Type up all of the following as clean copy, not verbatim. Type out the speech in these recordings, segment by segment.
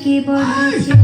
के बढ़े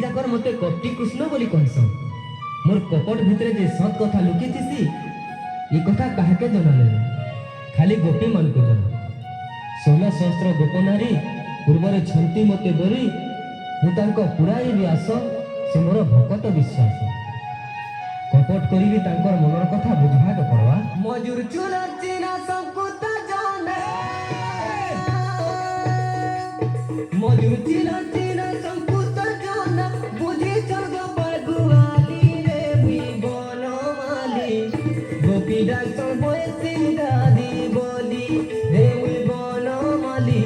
जाकर मते कपटी कृष्ण बोली कहसन मोर कपट भितरे जे सत कथा लुकी थिसी ए कथा काहे जना ले खाली गोपी मान को जना 16 सहस्त्र गोपनारी पूर्वरे छंती मते डरी मु तांको पुराई व्यास से मोर भकत विश्वास कपट करी तांकर मनर कथा बुझवा के पड़वा मजूर चुला चिना संकुता जाने मजूर चिना चिना संकुता जाना बुझी चग बगुआली रे भी बनमाली गोपी डाक बोसी दादी बोली रे भी बनमाली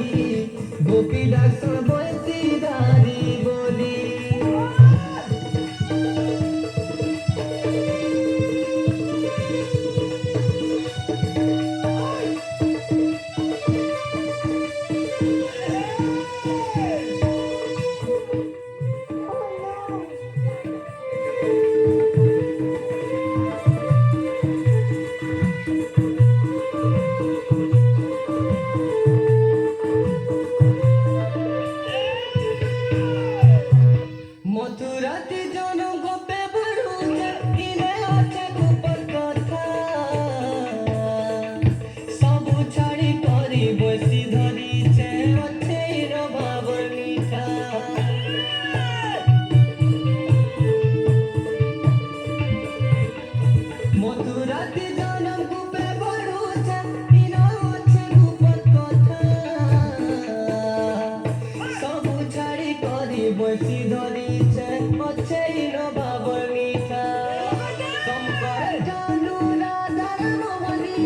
गोपी डाक बोसी दादी बोली বেশি ধরিছে হচ্ছে ইনো বাবর মিঠা শঙ্কর জানু রাধার মোহনী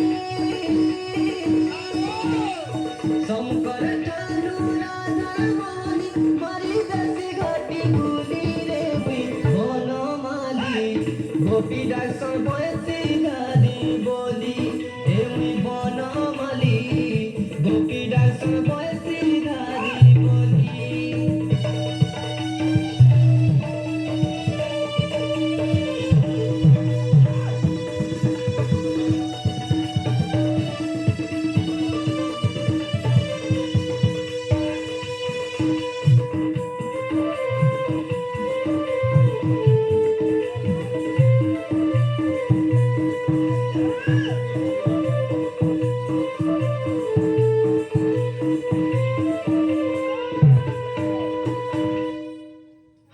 শঙ্কর জানু রাধার মোহনী মারি বেশি ঘাটি গুলি রে বুই বনমালী গোপী দাস বয়সী গাদি বলি হে মুই বনমালী গোপী দাস বয়সী গাদি বলি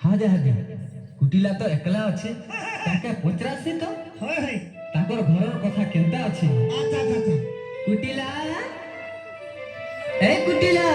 হাজে হাজে কুটিলা তো একলা আছে তাকে পচরাছি তো হয় হয় তাকর ঘরের কথা কেনতা আছে আচ্ছা আচ্ছা আচ্ছা কুটিলা এই কুটিলা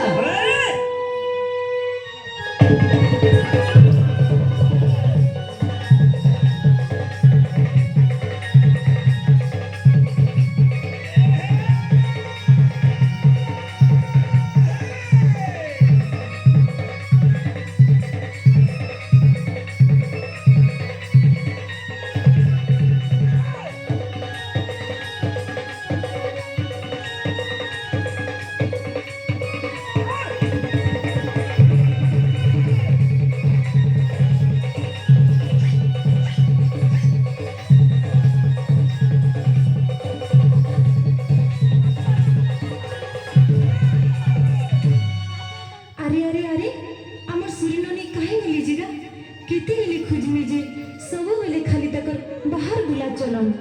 अरे अरे अरे आमर सुरिनोनी काहे मिली जिगा केते गेले खोजमे जे सब बेले खाली तकर बाहर बुला चलन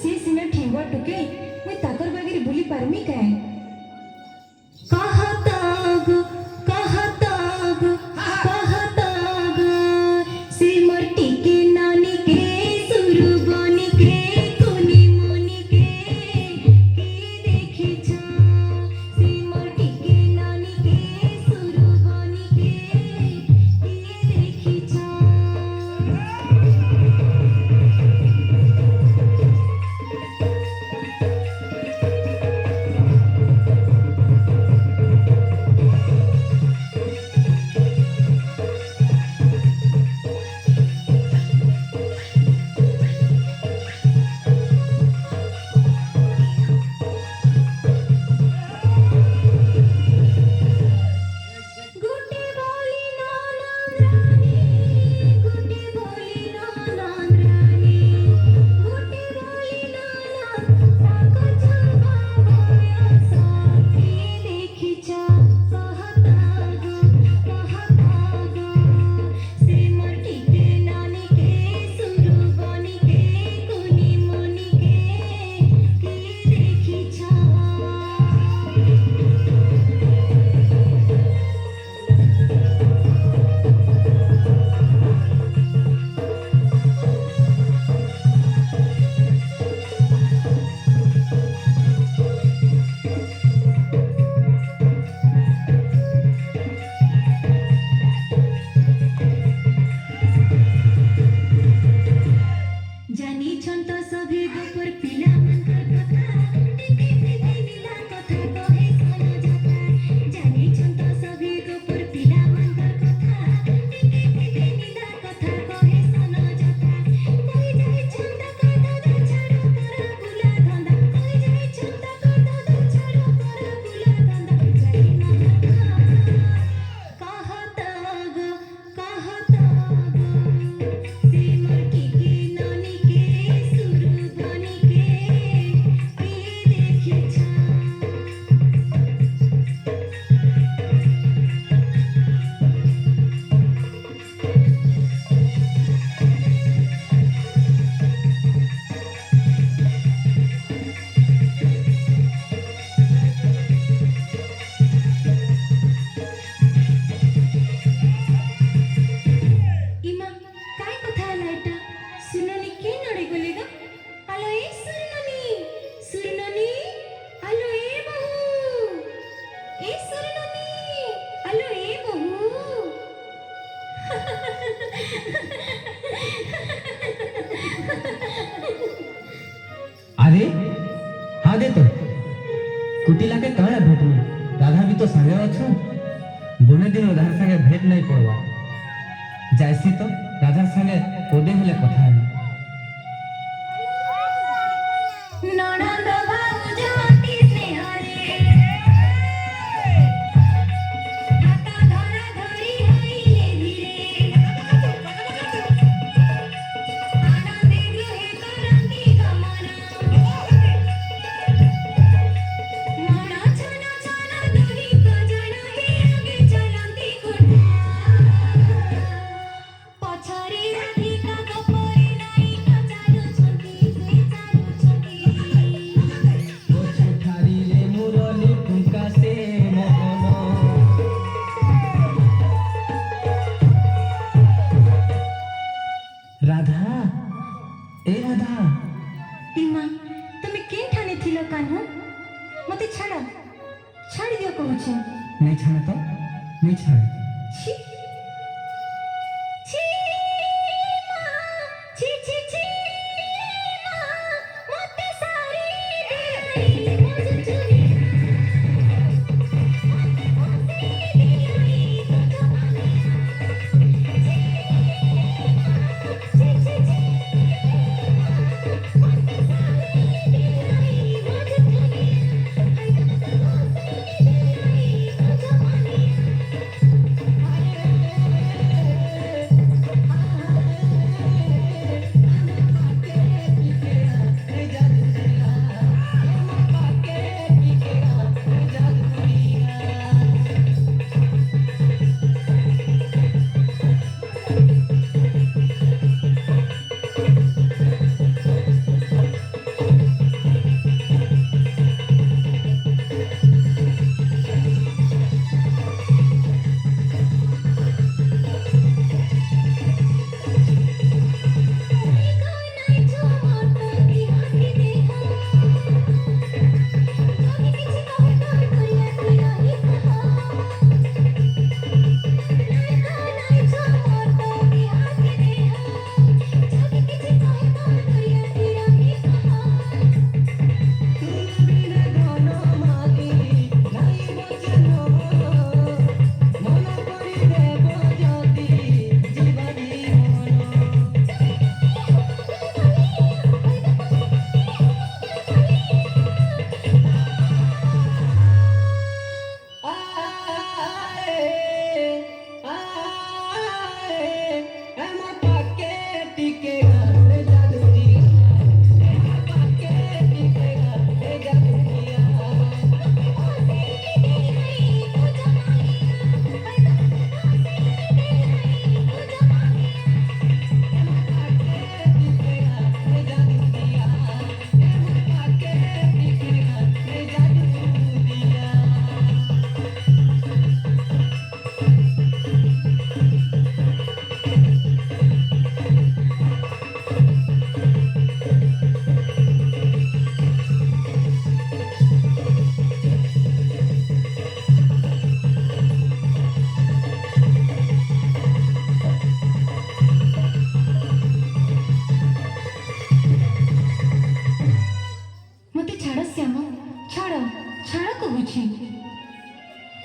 से सिना ठेंगवा टुके मैं ताकर बागेरी बुली पारमी काहे कहताग कहताग कहताग से मट्टी के नानी के सुरबनी के कोनी मोनी के देखी छा से मट्टी के नानी के सुरबनी के देखी छा कुटिला के काଣା भेटनी राधा भी तो संगे अच्छो बने दिन राधा संगे भेट नहीं पड़वा जायसी तो राधा संगे कोदे हेले कथा है ननद भाउजती स्नेहरे हाता धरा धरी हइले धीरे आनंदे गृहे करंती गमना मना छना छना दुही गजन हे आगे चलंती कुटा पछरे राधिका गपरे नाई न चालु छंती से चालु छंती ठारी ले मुरली फुंका से मोहन राधा ए राधा इमा तमे केन ठाने थिलो कान्हू मते छाड़ा छाड़ी दियो कहूछ नहीं छाड़े तो नहीं छाड़े छी छी मां छी छी छी मां मते सारी दिलाई मज चुनी मते दिलाई तुझ माने छी छी छी मते सारी दिलाई मज चुनी हाय दिलाई तुझ माने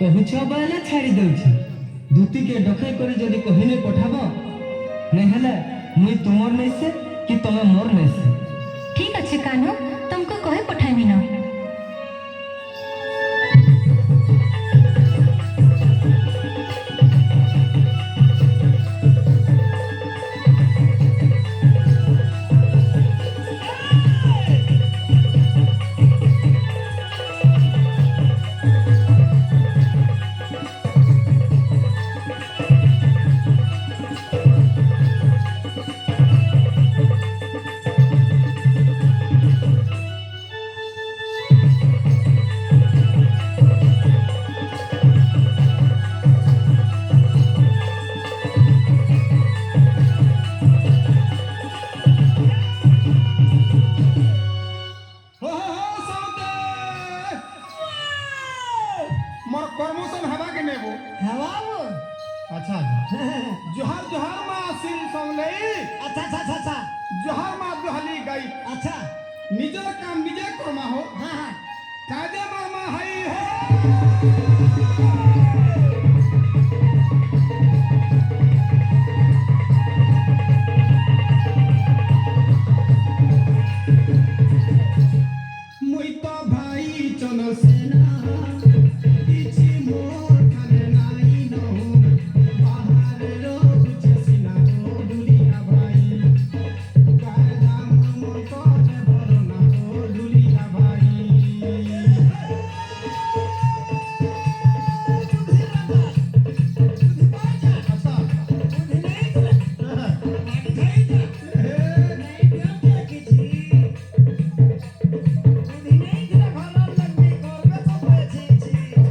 कहुछ बाला छाड़ी दउछि दूती के डखै करे जदी कहिने पठाबो नै हला मुई तुमर नै से कि तमे मोर नै से ठीक अच्छे कान्हू तुमको कहे पठाइमी ना जोहार जोहार माँ सिंह संगले अच्छा अच्छा अच्छा अच्छा जोहार माँ जोहली गई अच्छा निजर काम निजे करमा हो हाँ हाँ काजे माँ माँ मुई तो भाई चनल सेना किछि मोर खाने नाई नहु बाहर रो बुझसिना ओ दुलिया भाई गाय धाम मन तो भरना ओ दुलिया भाई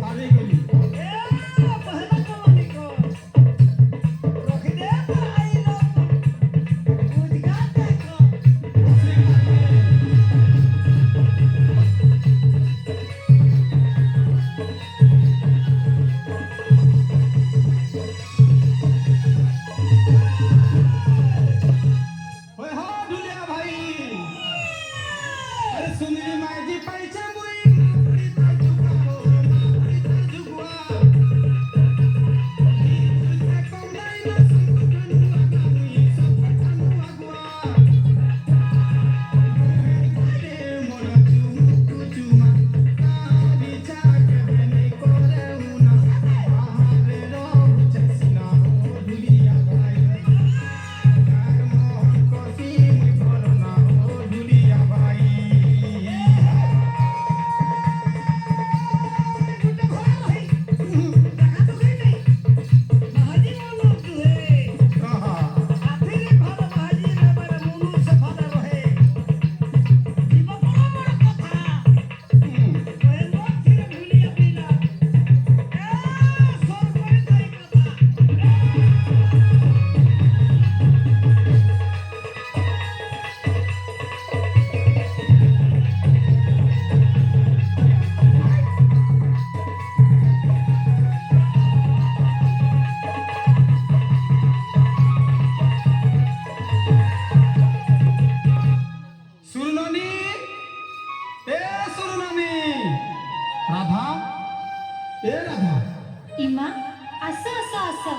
अरे गली ओए हो दुलिया भाई अरे सुनली माय जी पैसा मुई मापड़ी तर जुगुआ से कम नहीं ना संकटनु आगामी संकटनु आगुआ अरे मोर चुमा काली चाके बने करे उना बाहर रो बुझसिना ओ दुलिया भाई गार मोहन कोसी मुई भरना ओ दुलिया भाई सुरनानी ए सुरनानी राधा ए राधा इमा असं असं असं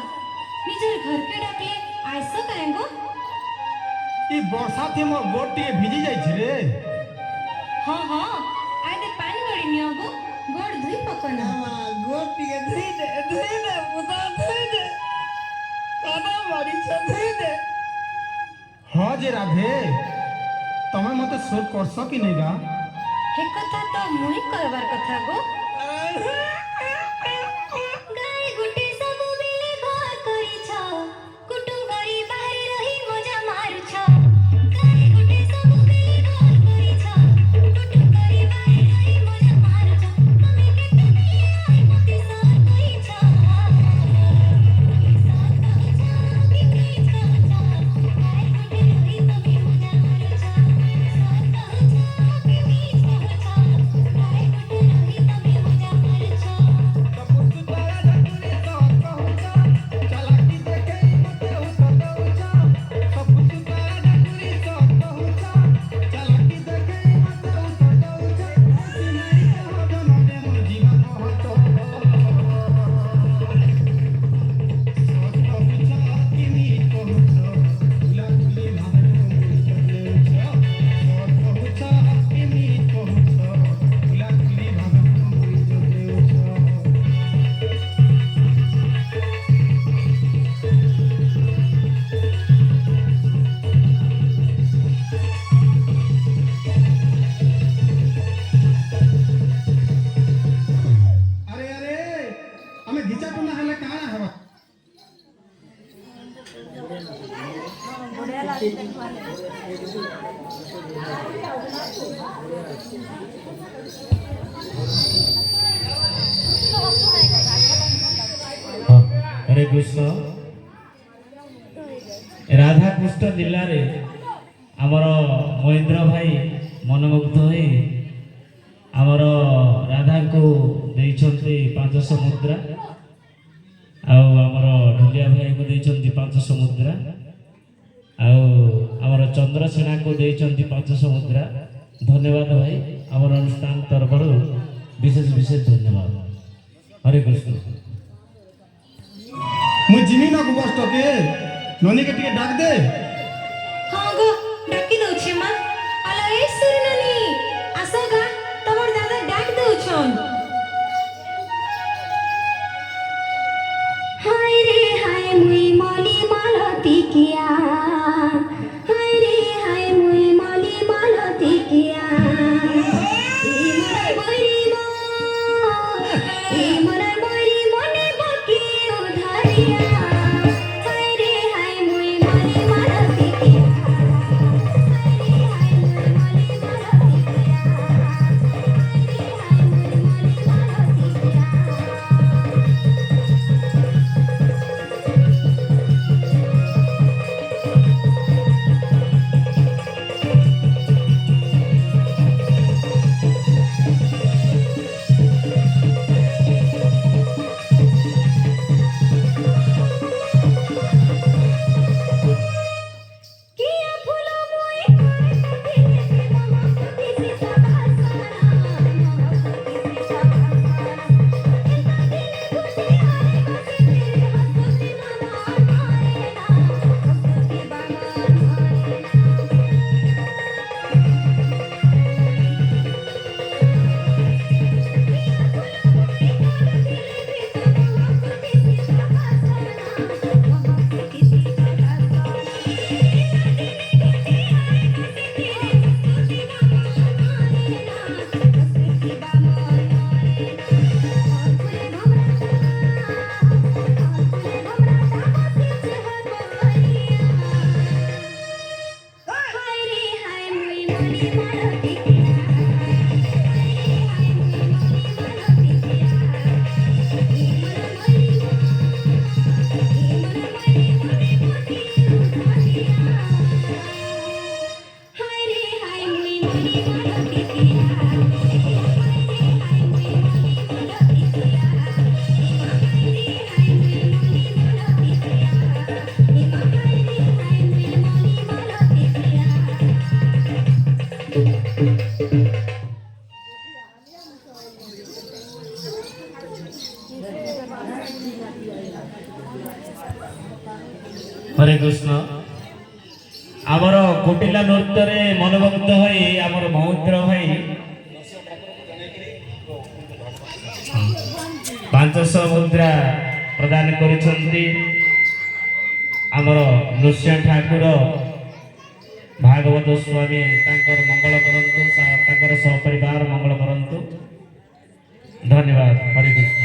निजर घर के डाकले आयसं काय गो ई वर्षा थी मोर गोट टिके भिजी जाई छी रे हाँ हाँ आदे पानी गड़ी नियो गो गोड़ धुई पकना हाँ जे राधे तमे मते शोध करस कि नहीं गा हे कथा तो मुई करवार कथा गो गाय गुटे सब मिले घर करी छ कुटुम करी बाहर रही मजा मारू छ गाय गुटे सब मिले घर करी छ कुटुम करी बाहर रही मजा मारू छ तमे केते आई मते साथ कही छ कि प्लीज कह छ गाय गुटे रही तमे मजा मारू छ साथ कह छ कि प्लीज कह छ गाय गुटे रही तमे मजा मारू छ कपुत तारा ढकुरी तो कहूचा चलाकी देखे मते उतरौचा कपुत तारा ढकुरी तो कहूचा चलाकी देखे मते उतरौचा सिनाई हो जनने मोर जीवन होतो सोच कहूचा किनी कहूचा गुलाबी भावनो मुड़ी चलेउचा सोच कहूचा किनी कहूचा गुलाबी भावनो मुड़ी चलेउचा अरे अरे हमें घिचा टुना हले कहाँ है हरे कृष्ण राधाकृष्ण जिले में आमर महेंद्र भाई मनमुग्ध हो आमर राधा को देइछन्ति 500 मुद्रा आमर ढुलिया भाई को देइछन्ति 500 मुद्रा आमर चंद्रसेना को देइछन्ति 500 मुद्रा। धन्यवाद भाई आमर अनुष्ठान तरफ विशेष विशेष धन्यवाद। हरे कृष्ण मुझ जिमी ना को बस टके ननी के टिके डाक दे हाँ गो डाकी दउछे मां आला ए सुरननी आसो गा तमर दादा डाक दउछन हाय रे हाय मुई मली मालती किया हाय रे हाय मुई मली मालती किया ए मराय बरी मने बकी उधारिया हाय रे हाय मुई मली मालती किया हाय रे हाय मुई मली मालती किया हाय रे हाय मुई मली किया फूलो मोए काटती से महकती से सबासना महकती से सबासना इतना दिन घुटे आए बसे तेरे हंसती बाबा मारे ना हंसती बाबा मारे ना हाय रे हाय मुई मली मालती किया हाय मुई मली मालती किया ए मन मरी मने पति उधारिया हाय रे हाय मुई मली मालती किया हाय रे हाय मुई मली मालती किया हाय रे हाय मुई मली मालती किया हाय रे हाय मुई मली मालती किया हरे कृष्ण आमर कोटिला नृत्य रे मनोमुग्ध होई आमर महेंद्र भाई 500 मुद्रा प्रदान करिसंती आमर नृसिंह ठाकुर भागवत स्वामी तांकर मंगल करंतु तांकर सहपरिवार मंगल करंतु धन्यवाद हरे कृष्ण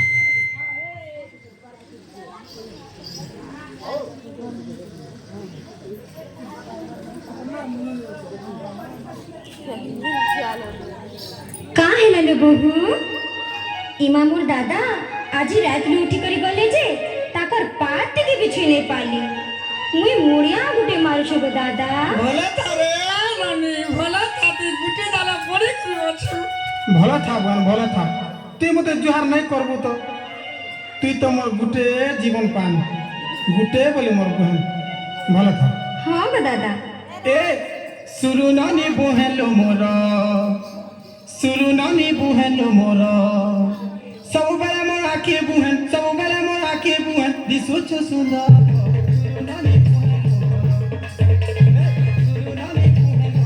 का हेलाले बहु इमा मोर दादा आजी रात रे उठी करी गले जे ताकर पात के बिछई नहीं पाली मुई मुड़िया गुटे मारछो गो दादा भला थारे नानी भला थाती गुटे दाला पड़ी की अछु भला था बहन भला था तुई मते जुहार नहीं करबो तो तुई तो मोर गुटे जीवन पान गुटे बोले मोर बहन भला था हां गो दादा ए सुरु नानी बुहेलो मोर सुरु नानी बुहेलो मोर सब बेला मोर आके बुहेन सब बेला मोर आके बुहेन दिसो छ सुंदर सुरु नानी बुहेलो मोर सुरु नानी बुहेलो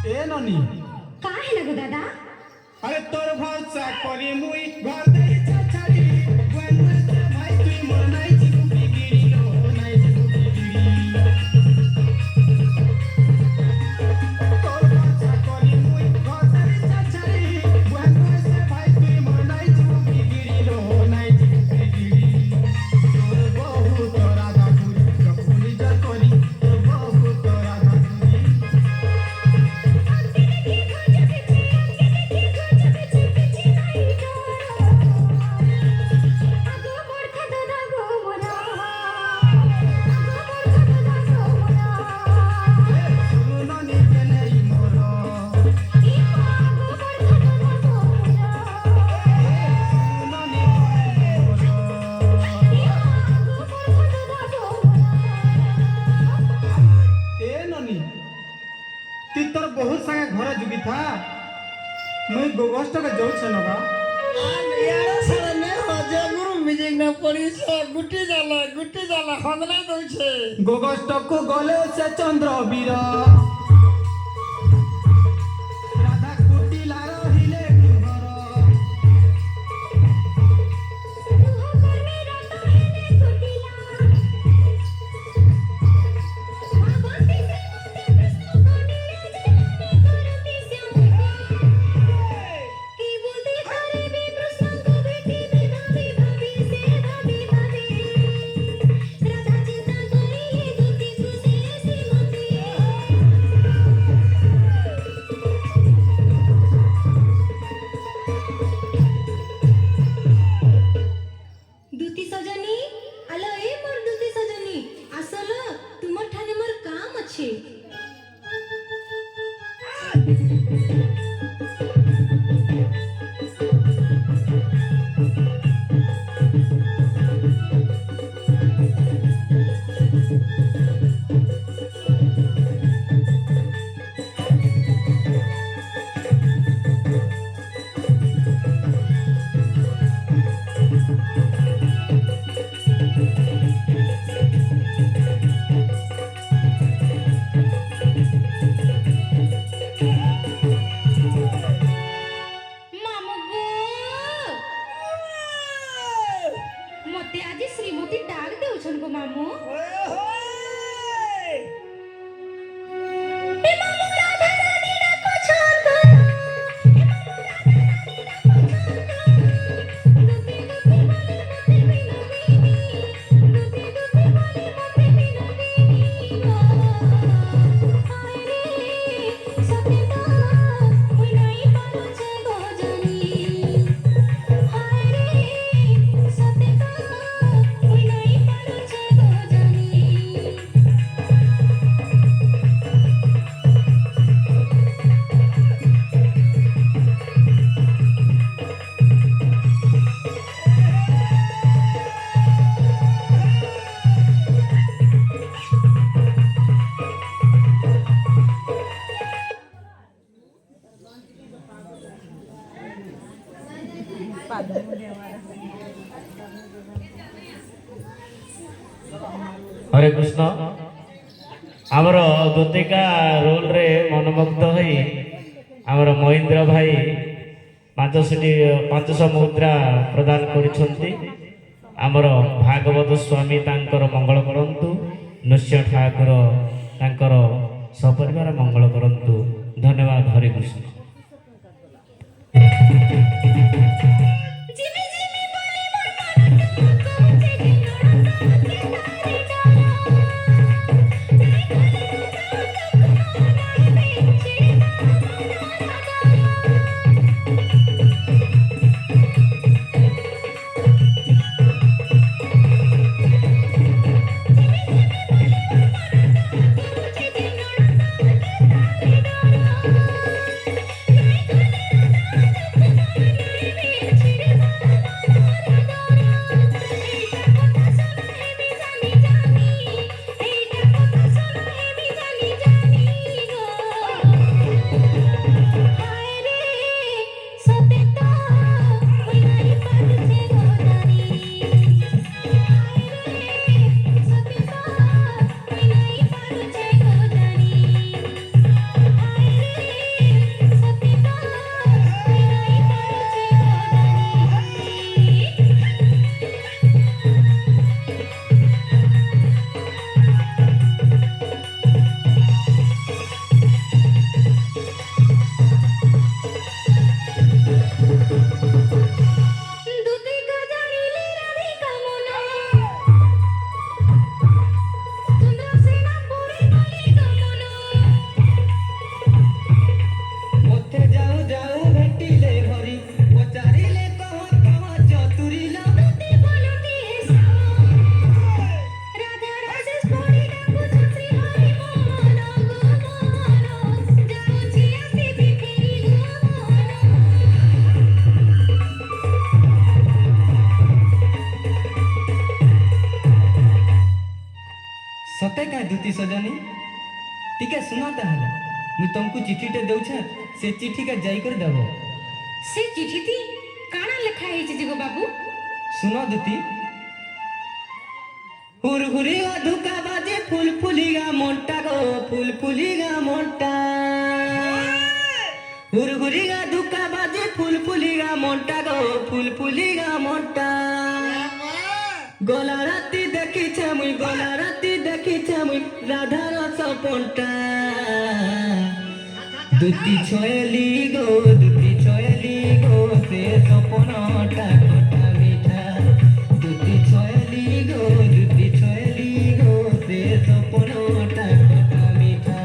ए ननी का हेला गो दादा अरे तोर भरोसा करी मुई घर दे छछड़ी when भाई तुई मोर नाई छी बिगिड़ी लो नाई छी बिगिड़ी तोर भरोसा करी मुई घर दे छछड़ी when भाई तुई मोर नाई छी बिगिड़ी लो नाई छी बिगिड़ी तोर बहु तोरा गापुरी कपुरी जा करी तोर बहु तोरा गापुरी तू तोर बहुत संगे घर जुगी था मुई गोगस्ट के जाऊ छ नबा यार साले हजे गुरु मिजिंग न पड़ी से गुटी जाला हंदला दउछे गोगस्ट को गले से चंद्र वीर राधा कुटिला रहिले घर দুতি সজনী আলো এ মোর দুতি সজনী আসলো তোমার ঠানে মোর কাম আছে মামু গো মতে আজি শ্রীমতী ডাক দেউছন গো মামু এ মামু রাধা রানী ডাকো ছন্দ এ মামু রাধা রানী ডাকো ছন্দ দুতি দুতি বলে মতে বিনোদিনী দুতি দুতি বলে মতে বিনোদিনী গো হায় রে সতে তো হই নাই পারছে গো জানি হায় রে সতে তো হই নাই পারছে গো জানি हरे कृष्ण आमर दूतिका रोल रे मनमुग्ध होई आमर महेंद्र भाई 500 मुद्रा प्रदान करिसंती आमर भागवत स्वामी तांकर मंगल करंतु नृसिंह ठाकुर तांकर सपरिवार मंगल करंतु धन्यवाद हरे कृष्ण जिमी जिमी बोले मोर मन कहूचे जिनोड़ा के सते का दूती सजनी टिके सुना ताहले मुई तुमको चिठीटे देउछे से चिठी के जाई कर देबो से चिठीती काଣା ଲେଖା ହେଇଛି ଯେ ଗो ବାବୁ? सुनो दुती हुरहुरिया धुका बाजे फूल फुलिगा मोंटा गो फूल फुलिगा मोंटा हुरहुरिया धुका बाजे फूल फुलिगा मोंटा गो फूल फुलिगा मोंटा गला राती देखिछे मुई गला राती देखिछे मुई राधा रस पंटा दुती छोयली गो से सपनटा खटा मिठा दुती छोयली गो से सपनटा खटा मिठा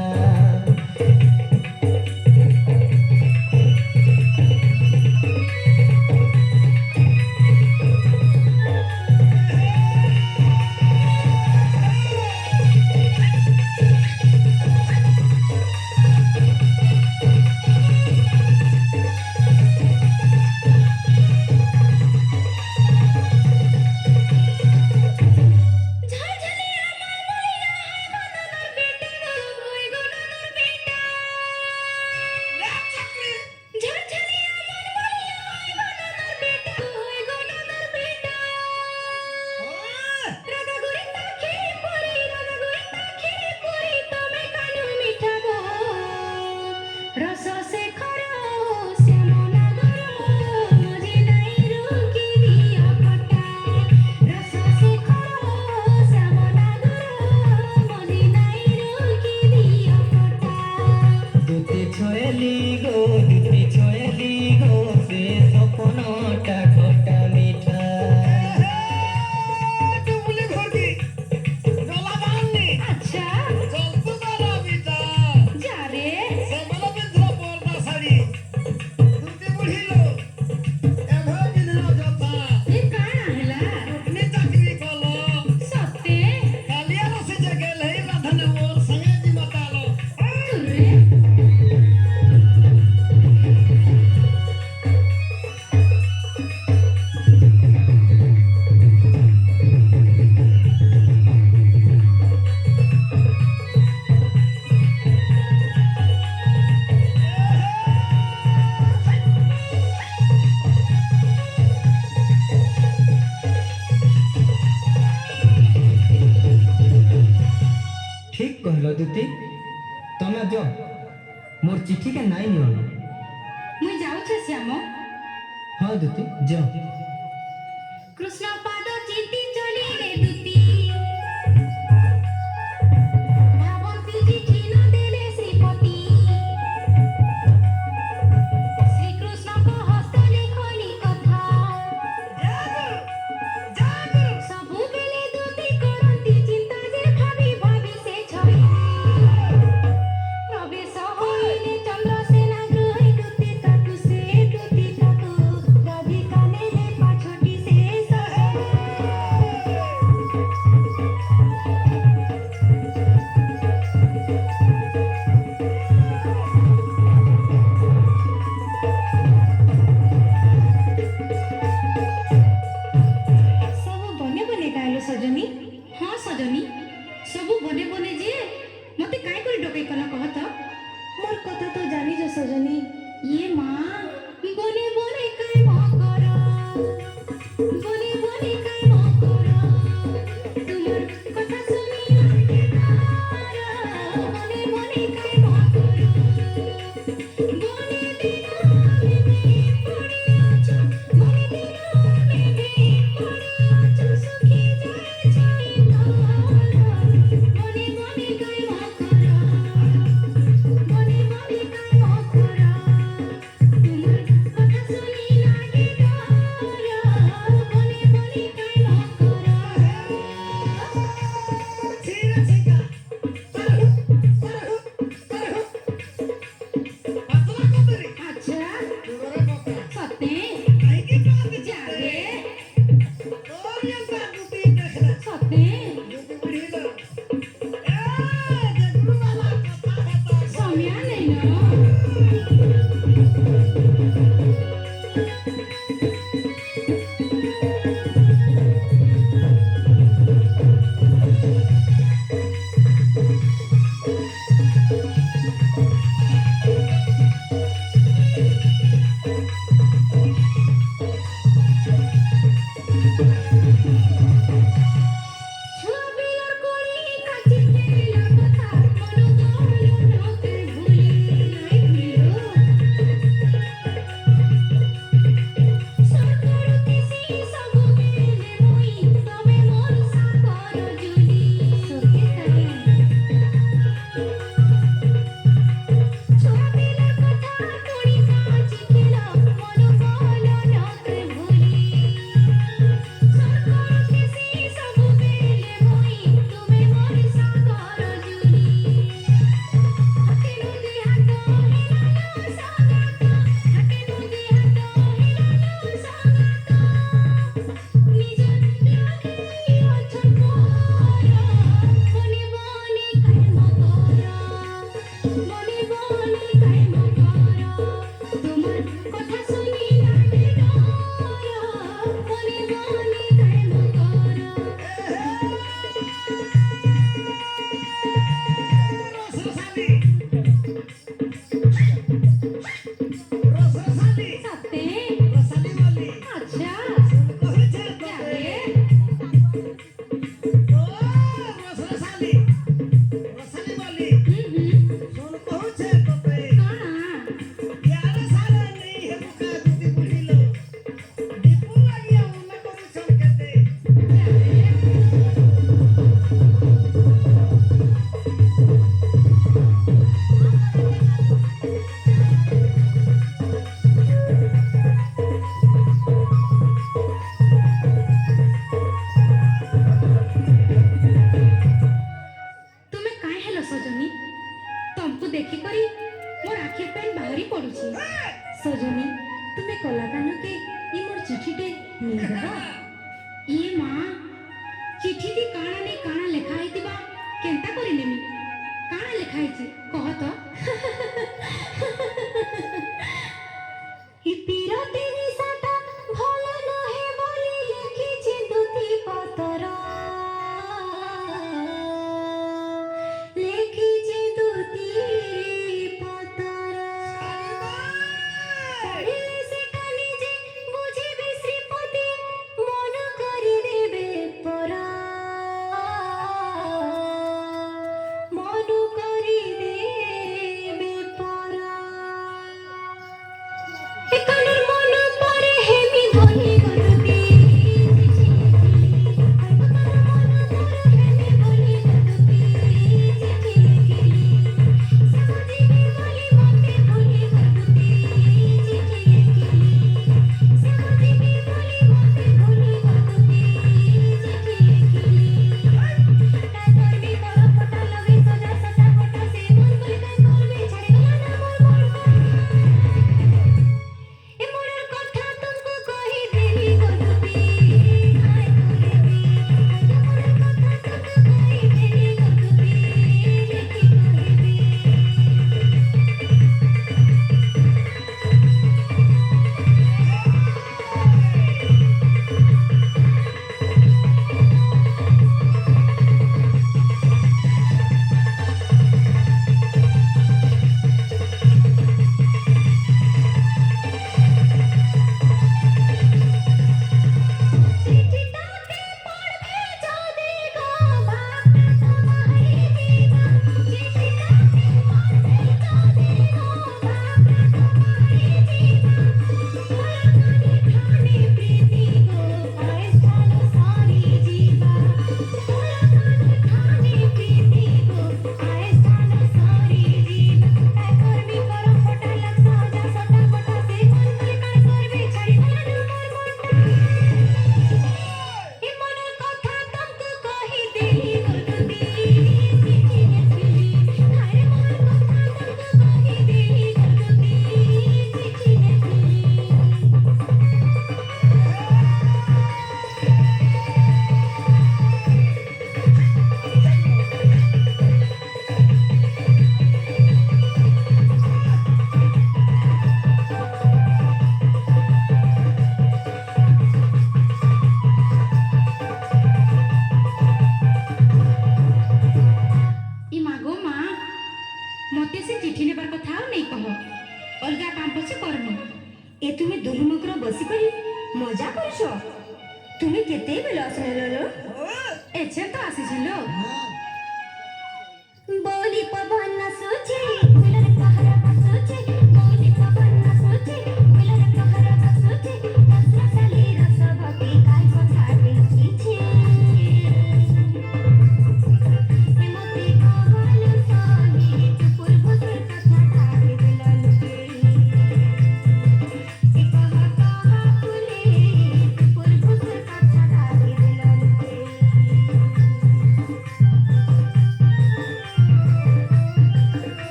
दुती तमे जो मोर चिट्ठी के नाई नियो मुई जाउछे श्याम। हाँ दुती जो कृष्ण पाद चिंती चली रे दुती भावंती चिठी न देले श्रीपति श्री कृष्ण को हस्त लिखनी कथा सबु बेले दुती करंती चिंता जे भाभी भाभी से छई प्रवेश होइले चंद्रसेना गृह दुती ताकु राधिका ने ले पाछोटी से सब बने बने गायलो सजनी। हाँ सजनी सब बने बने जे मते काय कर डकै कला कहत मोर कथा तो जानी जो सजनी ये मां बने बने काय मकर बने बने काय मकर तुमर कथा सुनी लागे तारा बने बने काय मकर बने दिना में पड़िया छ बने दिना में पड़िया छ सुखी जाए जाए तारा बने बने काय मकर बने बने काय मकर तुमर कथा सुनी लागे तारा बने बने काय मकर धीरे से का पतला को तेरी अच्छा तोरे पता सत्य काहे की बात जागे और ये बात दुती देख ले सत्य दुती बुढ़ी लो जे गुरु वाला कथा बता सम्या नहीं ना Thank you.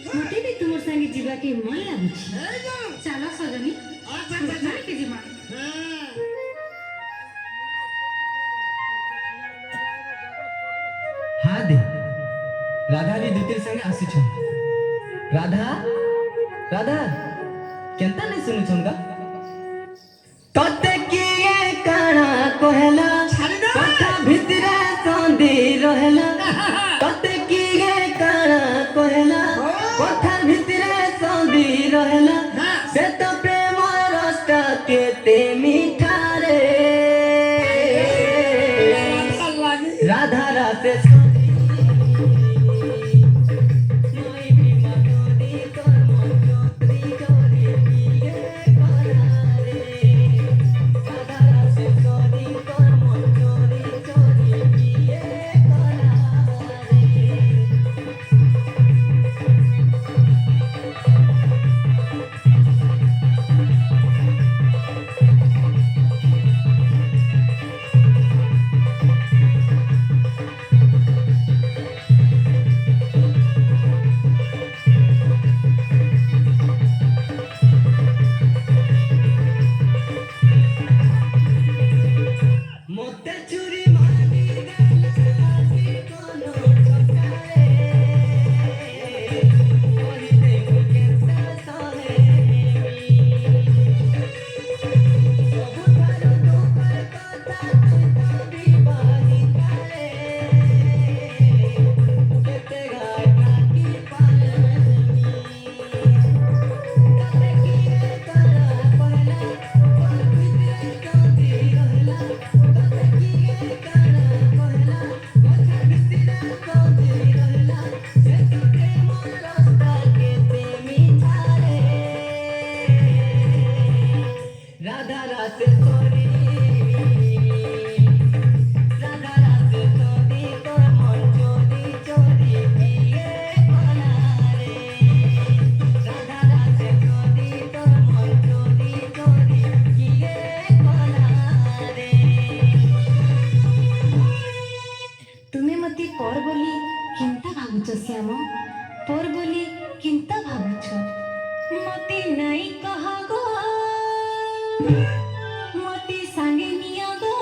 ମୋତେ ବି ତୁମର ସାଙ୍ଗେ ଯିବାକେ ମନ ଲାଗୁଛି। এই যাও ଚାଲ ସଜନୀ আচ্ছা আচ্ছা ଧରିକି ଯିମା। হ্যাঁ हाँ दे राधा भी दूतिर संगे आसीछन। राधा राधा केंता नहीं सुनुछन गा तते किए काना कहला ছাড়ি দে कथा भितरे संदी रहला तते किए काना कहला कथा भितरे संदी रहला से तो प्रेम रसटा केते मीठा रे ভাল লাগে राधा राते मोते चूरी मानी देला कोनो छकारे ओही देखो केता सहे सब थारो दोपर कथा तो विवाही करे केते गाय काकी पालनी तते किए करा पहला कोन भितरे कांदी रहला राधा राते तोरी राधा राते तोरी तोर मन चोरी चोरी पिए कोला रे राधा राते तोरी तोर मन चोरी चोरी पिए कोला रे ତୁମେ ମୋତେ ପର ବୋଲି କେନ୍ତା ଭାବୁଛ ଶ୍ୟାମ? ପର ବୋଲି କେନ୍ତା ଭାବୁଛ? ମୋତେ ନାଇଁ କହ ଗୋ ମୋତେ ସାଙ୍ଗେ ନିଅ ଗୋ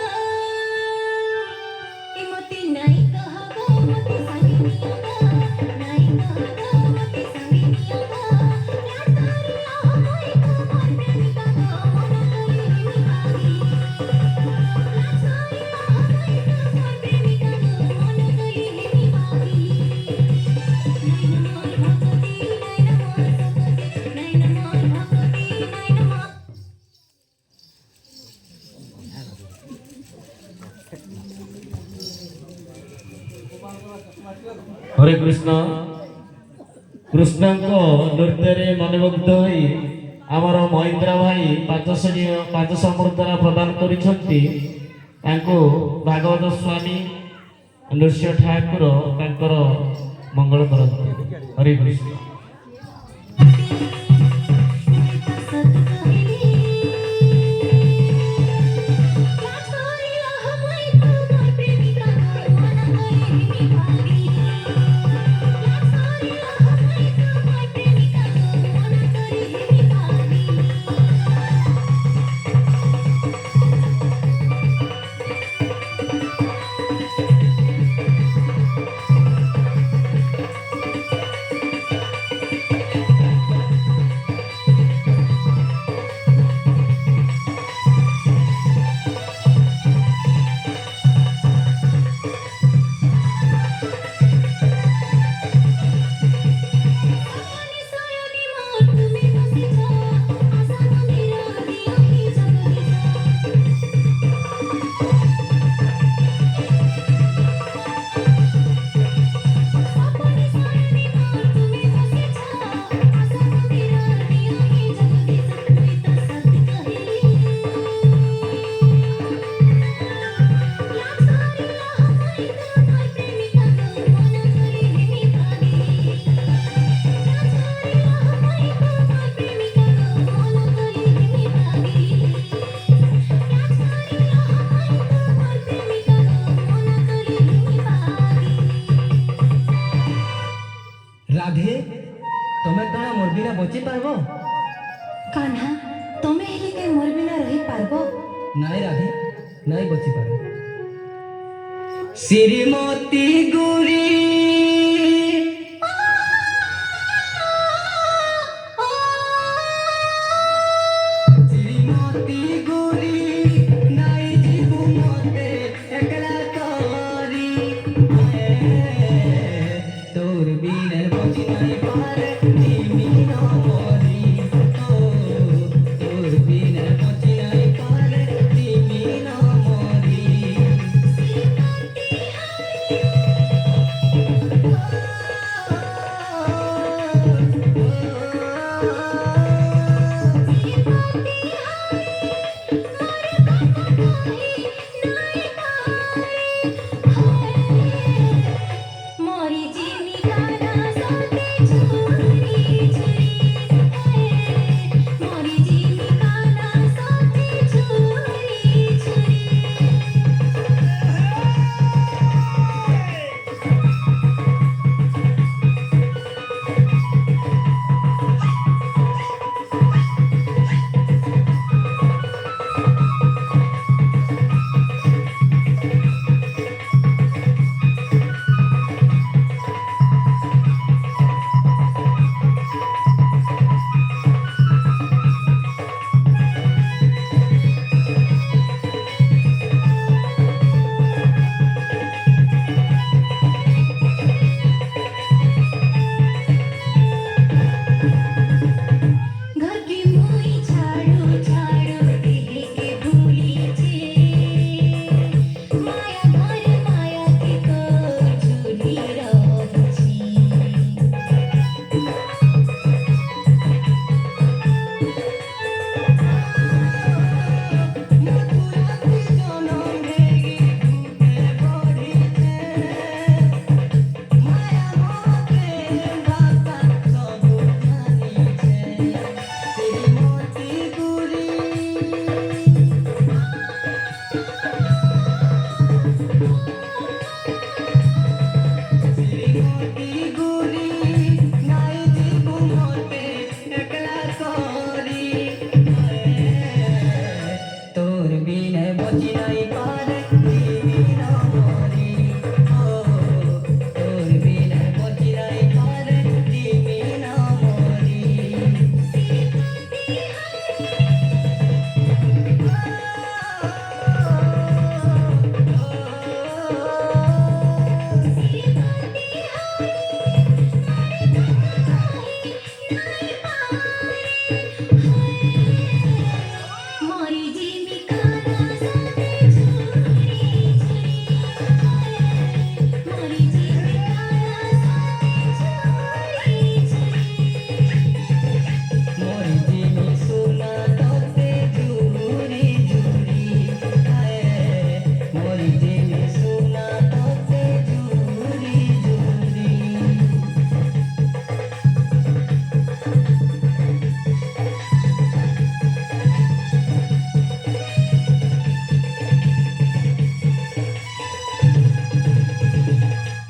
ଏ ମୋତେ ନାଇଁ କହ ଗୋ ମୋତେ ସାଙ୍ଗେ ନିଅ ଗୋ ନାଇଁ କହ ଗୋ ମୋତେ ସାଙ୍ଗେ ନିଅ ଗୋ ରାତାରି ahoy ଗୋ ମୋର ପ୍ରେମିକା ଗୋ ମନ କରି ନିଭାଇ ରାତାରି ahoy ଗୋ ମୋର ପ୍ରେମିକା ଗୋ ମନ କରି ନିଭାଇ ନାଇଁ ମୋର ଭକ୍ତି ନାଇଁ ମୋର ସକତି ନାଇଁ ମୋର ଭକ୍ତି ନାଇଁ ମୋର ହରେ କୃଷ୍ଣ କୃଷ୍ଣଙ୍କ ନୃତ୍ୟରେ ମନମୁଗ୍ଧ ହୋଇ ଆମର ମହେନ୍ଦ୍ର ଭାଇ ପାଞ୍ଚଶହ ମୁଦ୍ରା ପ୍ରଦାନ କରିଛନ୍ତି। ତାଙ୍କୁ ଭାଗବତ ସ୍ୱାମୀ ନୃସିଂହ ଠାକୁର ତାଙ୍କର ମଙ୍ଗଳ କରନ୍ତି। ହରେ କୃଷ୍ଣ। सत कहली रातारी ahoy गोमोर प्रेमिका गोर मन करे निभाई रातारी ahoy गोर मोर प्रेमिका गोर मन करे निभाई ତମେ କାଣା ମୋର ବିନା ବଞ୍ଚି ପାରବ? କାହ୍ନା ତମେ ହେଲେ କେ ମୋର ବିନା ରହି ପାରବ? ନାଇଁ ରାଧେ, ନାଇଁ ବଞ୍ଚି ପାର। ଶ୍ରୀମତୀ ଗୁରି ଶ୍ରୀମତୀ ଗୁରି ନାଇଁ ଯିବୁ ମତେ ଏକଲା କରି তোর বিনে বচি নাই পারে তিমি নমরি তোর বিনে বচি নাই পারে তিমি নমরি मोरी जीनी काना सोते छुरी छुरी मोरी जीनी काना सोते छुरी छुरी घर की मुई झाड़ू झाड़ू दिल के भूली छे माया घर माया के को झूली रहछी মথুরাতে জনম ভেগি ভূতে বড়িছে মায়া মতে ভাষা সবু জানিছে শ্রীমতী গুরি শ্রীমতী গুরি নাই জীবু মতে একলা করি তোর বিনে বচি নাই পারে তিমি নমরি তোর বিনে বচি নাই পারে তিমি নমরি मोरी जीनी काना सोते छुरी छुरी मोरी जीनी काना सोते छुरी छुरी मोर जीनी सुना तोते झूरी झूरी मोर जीनी सुना तोते झूरी झूरी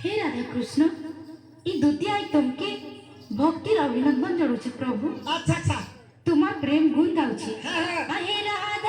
हे राधा कृष्ण ई द्वितीय आइटम के भक्तिर अभिनंदन जणुछि प्रभु আচ্ছা আচ্ছা तुम्हार प्रेम गुण गाउछि হ্যাঁ হ্যাঁ हे राधा